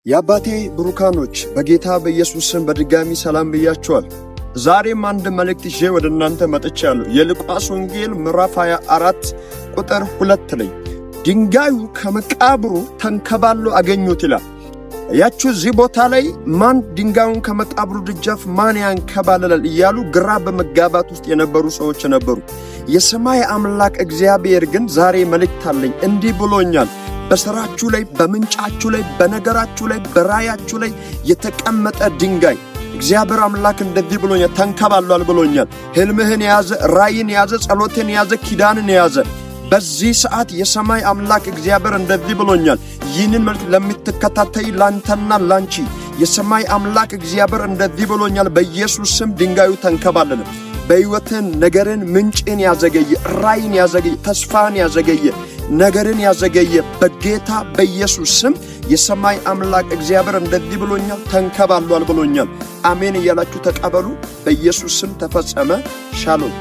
የአባቴ ብሩካኖች በጌታ በኢየሱስ ስም በድጋሚ ሰላም ብያችኋል። ዛሬም አንድ መልእክት ይዤ ወደ እናንተ መጥቻለሁ። የሉቃስ ወንጌል ምዕራፍ 24 ቁጥር 2 ላይ ድንጋዩ ከመቃብሩ ተንከባሎ አገኙት ይላል። ያችሁ እዚህ ቦታ ላይ ማን ድንጋዩን ከመቃብሩ ደጃፍ ማን ያንከባለላል እያሉ ግራ በመጋባት ውስጥ የነበሩ ሰዎች ነበሩ። የሰማይ አምላክ እግዚአብሔር ግን ዛሬ መልእክት አለኝ፣ እንዲህ ብሎኛል። በሥራችሁ ላይ፣ በምንጫችሁ ላይ፣ በነገራችሁ ላይ፣ በራያችሁ ላይ የተቀመጠ ድንጋይ እግዚአብሔር አምላክ እንደዚህ ብሎኛል፣ ተንከባሏል ብሎኛል። ሕልምህን የያዘ፣ ራይን የያዘ፣ ጸሎትን የያዘ፣ ኪዳንን የያዘ በዚህ ሰዓት የሰማይ አምላክ እግዚአብሔር እንደዚህ ብሎኛል። ይህንን መልእክት ለምትከታተይ ላንተና ላንቺ የሰማይ አምላክ እግዚአብሔር እንደዚህ ብሎኛል። በኢየሱስ ስም ድንጋዩ ተንከባለለ። በሕይወትን ነገርን፣ ምንጭን ያዘገየ፣ ራይን ያዘገየ፣ ተስፋን ያዘገየ፣ ነገርን ያዘገየ በጌታ በኢየሱስ ስም የሰማይ አምላክ እግዚአብሔር እንደዚህ ብሎኛል፣ ተንከባሏል ብሎኛል። አሜን እያላችሁ ተቀበሉ። በኢየሱስ ስም ተፈጸመ። ሻሎም